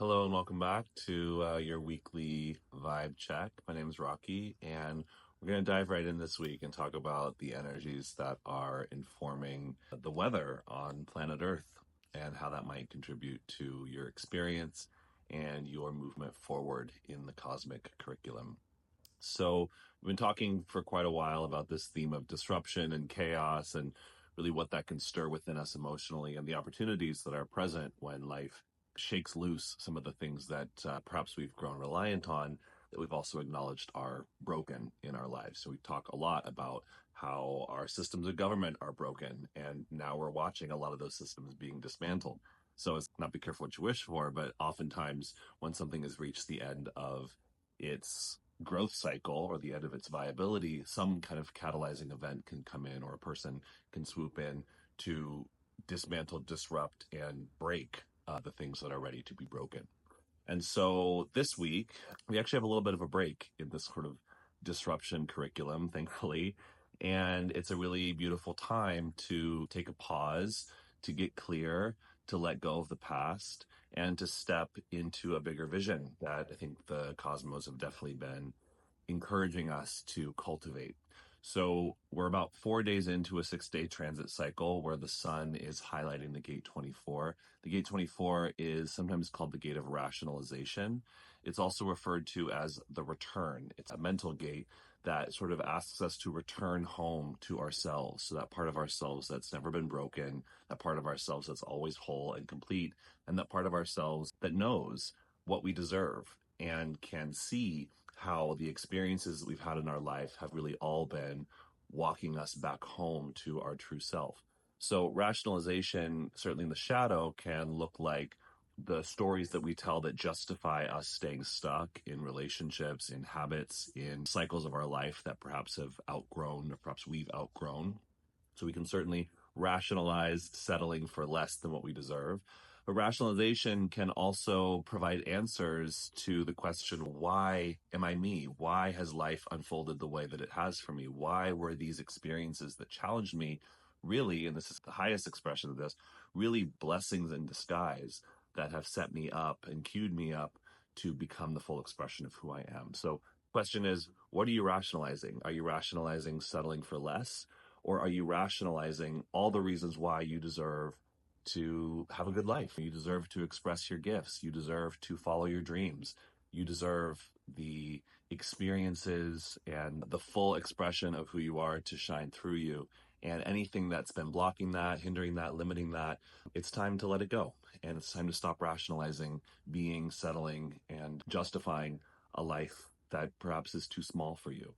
Hello and welcome back to your weekly vibe check. My name is Rocky, and we're going to dive right in this week and talk about the energies that are informing the weather on planet Earth and how that might contribute to your experience and your movement forward in the cosmic curriculum. So, we've been talking for quite a while about this theme of disruption and chaos and really what that can stir within us emotionally and the opportunities that are present when life shakes loose some of the things that perhaps we've grown reliant on that we've also acknowledged are broken in our lives. So we talk a lot about how our systems of government are broken, and now we're watching a lot of those systems being dismantled. So it's not be careful what you wish for, but oftentimes when something has reached the end of its growth cycle or the end of its viability, some kind of catalyzing event can come in, or a person can swoop in to dismantle, disrupt, and break the things that are ready to be broken. And so this week, we actually have a little bit of a break in this sort of disruption curriculum, thankfully. And it's a really beautiful time to take a pause, to get clear, to let go of the past, and to step into a bigger vision that I think the cosmos have definitely been encouraging us to cultivate. So we're about 4 days into a 6-day transit cycle where the sun is highlighting the gate 24. The gate 24 is sometimes called the gate of rationalization. It's also referred to as the return. It's a mental gate that sort of asks us to return home to ourselves. So that part of ourselves that's never been broken, that part of ourselves that's always whole and complete, and that part of ourselves that knows what we deserve and can see how the experiences that we've had in our life have really all been walking us back home to our true self. So rationalization, certainly in the shadow, can look like the stories that we tell that justify us staying stuck in relationships, in habits, in cycles of our life that perhaps have outgrown or perhaps we've outgrown. So we can certainly rationalize settling for less than what we deserve. But rationalization can also provide answers to the question, why am I me? Why has life unfolded the way that it has for me? Why were these experiences that challenged me really, and this is the highest expression of this, really blessings in disguise that have set me up and queued me up to become the full expression of who I am? So question is, what are you rationalizing? Are you rationalizing settling for less? Or are you rationalizing all the reasons why you deserve to have a good life? You deserve to express your gifts. You deserve to follow your dreams. You deserve the experiences and the full expression of who you are to shine through you. And anything that's been blocking that, hindering that, limiting that, it's time to let it go. And it's time to stop rationalizing, being, settling, and justifying a life that perhaps is too small for you.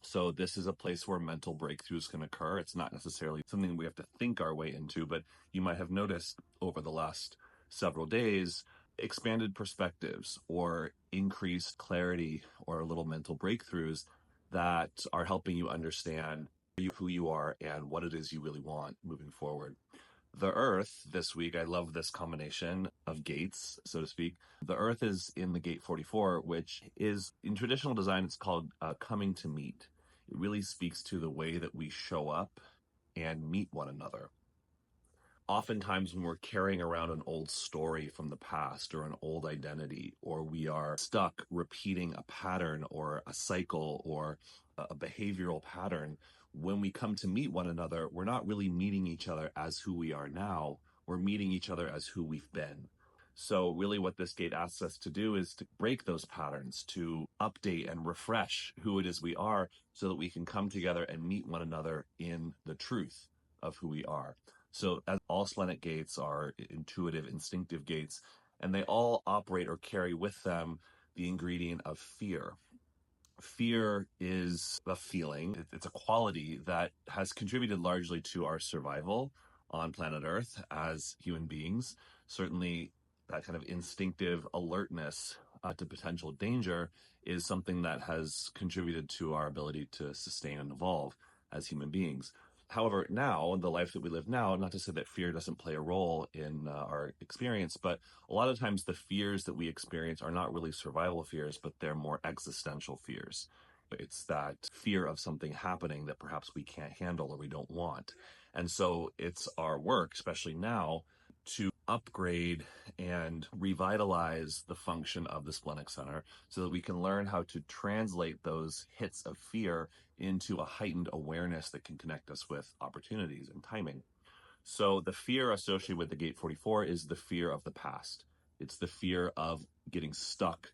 So this is a place where mental breakthroughs can occur. It's not necessarily something we have to think our way into, but you might have noticed over the last several days, expanded perspectives or increased clarity or little mental breakthroughs that are helping you understand who you are and what it is you really want moving forward. The Earth this week, I love this combination of gates, so to speak. The Earth is in the gate 44, which is, in traditional design, it's called coming to meet. It really speaks to the way that we show up and meet one another. Oftentimes when we're carrying around an old story from the past or an old identity, or we are stuck repeating a pattern or a cycle or a behavioral pattern, when we come to meet one another, we're not really meeting each other as who we are now. We're meeting each other as who we've been. So really what this gate asks us to do is to break those patterns, to update and refresh who it is we are so that we can come together and meet one another in the truth of who we are. So as all splenic gates are intuitive, instinctive gates, and they all operate or carry with them the ingredient of fear. Fear is a feeling, it's a quality that has contributed largely to our survival on planet Earth as human beings. Certainly that kind of instinctive alertness to potential danger is something that has contributed to our ability to sustain and evolve as human beings. However, now, the life that we live now, not to say that fear doesn't play a role in our experience, but a lot of times the fears that we experience are not really survival fears, but they're more existential fears. It's that fear of something happening that perhaps we can't handle or we don't want. And so it's our work, especially now, to upgrade and revitalize the function of the splenic center so that we can learn how to translate those hits of fear into a heightened awareness that can connect us with opportunities and timing. So the fear associated with the gate 44 is the fear of the past. It's the fear of getting stuck,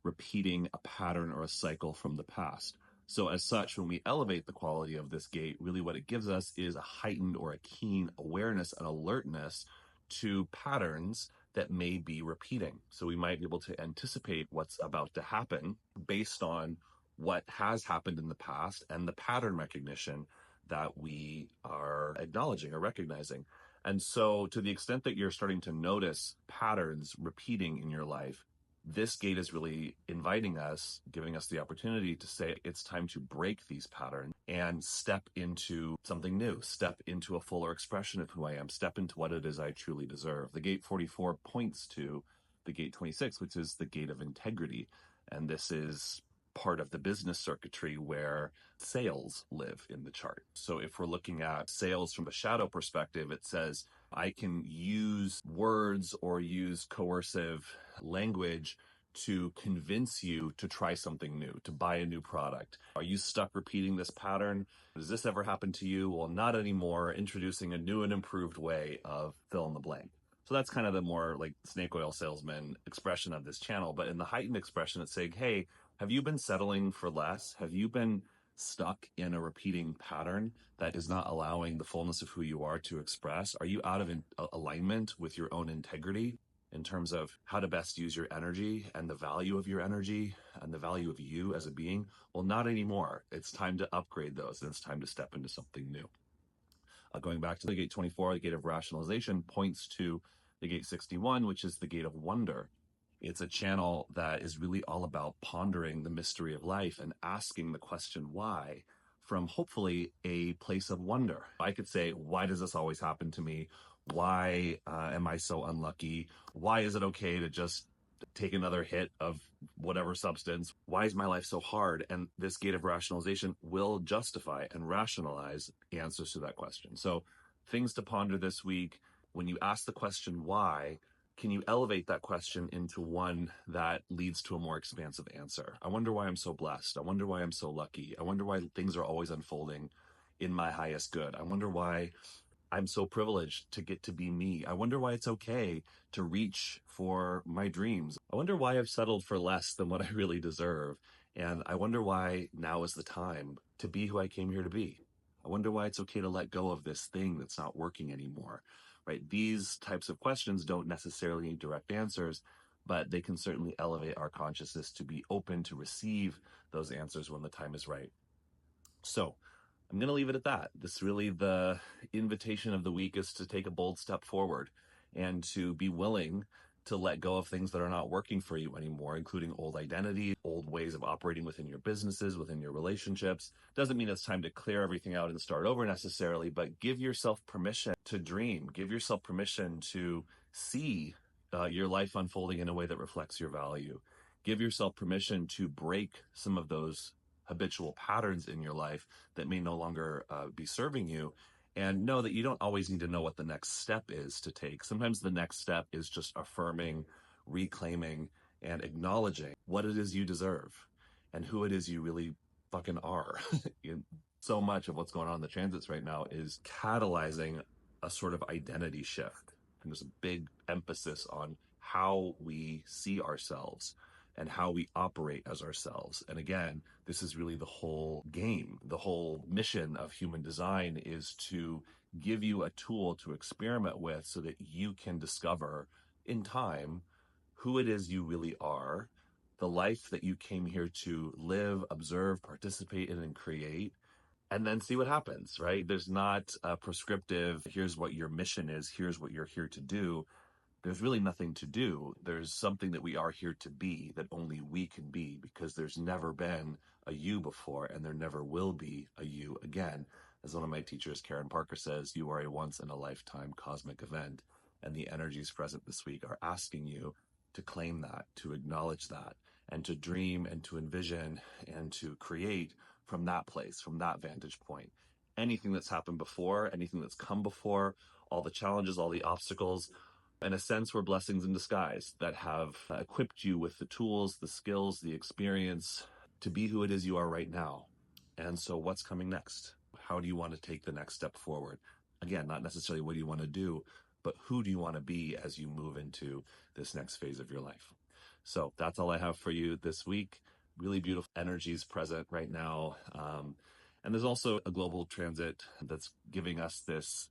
repeating a pattern or a cycle from the past. So as such, when we elevate the quality of this gate, really what it gives us is a heightened or a keen awareness and alertness to patterns that may be repeating. So we might be able to anticipate what's about to happen based on what has happened in the past and the pattern recognition that we are acknowledging or recognizing. And so to the extent that you're starting to notice patterns repeating in your life, this gate is really inviting us, giving us the opportunity to say it's time to break these patterns and step into something new, step into a fuller expression of who I am, step into what it is I truly deserve. The gate 44 points to the gate 26, which is the gate of integrity. And this is part of the business circuitry where sales live in the chart. So if we're looking at sales from a shadow perspective, it says I can use words or use coercive language to convince you to try something new, to buy a new product. Are you stuck repeating this pattern? Does this ever happen to you? Well, not anymore. Introducing a new and improved way of fill in the blank. So that's kind of the more like snake oil salesman expression of this channel. But in the heightened expression, it's saying, hey, have you been settling for less? Have you been stuck in a repeating pattern that is not allowing the fullness of who you are to express? Are you out of alignment with your own integrity in terms of how to best use your energy and the value of your energy and the value of you as a being? Well, not anymore. It's time to upgrade those, and it's time to step into something new. Going back to the gate 24, the gate of rationalization points to the gate 61, which is the gate of wonder. It's a channel that is really all about pondering the mystery of life and asking the question why from hopefully a place of wonder. I could say, why does this always happen to me? Why am I so unlucky? Why is it okay to just take another hit of whatever substance? Why is my life so hard? And this gate of rationalization will justify and rationalize answers to that question. So things to ponder this week. When you ask the question why, can you elevate that question into one that leads to a more expansive answer? I wonder why I'm so blessed. I wonder why I'm so lucky. I wonder why things are always unfolding in my highest good. I wonder why I'm so privileged to get to be me. I wonder why it's okay to reach for my dreams. I wonder why I've settled for less than what I really deserve. And I wonder why now is the time to be who I came here to be. I wonder why it's okay to let go of this thing that's not working anymore, right? These types of questions don't necessarily need direct answers, but they can certainly elevate our consciousness to be open to receive those answers when the time is right. So I'm going to leave it at that. This really, the invitation of the week is to take a bold step forward and to be willing to let go of things that are not working for you anymore, including old identity, old ways of operating within your businesses, within your relationships. Doesn't mean it's time to clear everything out and start over necessarily, but give yourself permission to dream. Give yourself permission to see your life unfolding in a way that reflects your value. Give yourself permission to break some of those habitual patterns in your life that may no longer be serving you, and know that you don't always need to know what the next step is to take. Sometimes the next step is just affirming, reclaiming, and acknowledging what it is you deserve and who it is you really fucking are. So much of what's going on in the transits right now is catalyzing a sort of identity shift. And there's a big emphasis on how we see ourselves and how we operate as ourselves. And again, this is really the whole game. The whole mission of human design is to give you a tool to experiment with so that you can discover in time who it is you really are, the life that you came here to live, observe, participate in, and create, and then see what happens, right? There's not a prescriptive, here's what your mission is, here's what you're here to do. There's really nothing to do. There's something that we are here to be that only we can be, because there's never been a you before and there never will be a you again. As one of my teachers, Karen Parker, says, you are a once in a lifetime cosmic event, and the energies present this week are asking you to claim that, to acknowledge that, and to dream and to envision and to create from that place, from that vantage point. Anything that's happened before, anything that's come before, all the challenges, all the obstacles, in a sense, we're blessings in disguise that have equipped you with the tools, the skills, the experience to be who it is you are right now. And so what's coming next? How do you want to take the next step forward? Again, not necessarily what do you want to do, but who do you want to be as you move into this next phase of your life? So that's all I have for you this week. Really beautiful energies present right now. And there's also a global transit that's giving us this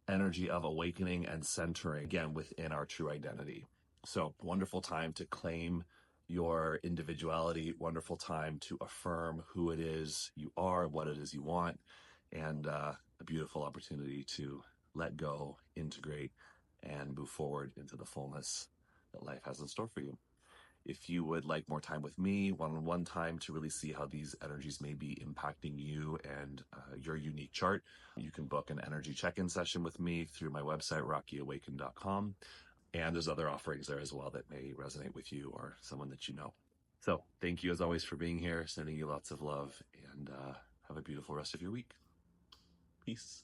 energy of awakening and centering again within our true identity. So, wonderful time to claim your individuality, wonderful time to affirm who it is you are, what it is you want, and a beautiful opportunity to let go, integrate, and move forward into the fullness that life has in store for you. If you would like more time with me, one-on-one time to really see how these energies may be impacting you and your unique chart, you can book an energy check-in session with me through my website, rockyawaken.com. And there's other offerings there as well that may resonate with you or someone that you know. So thank you as always for being here, sending you lots of love, and have a beautiful rest of your week. Peace.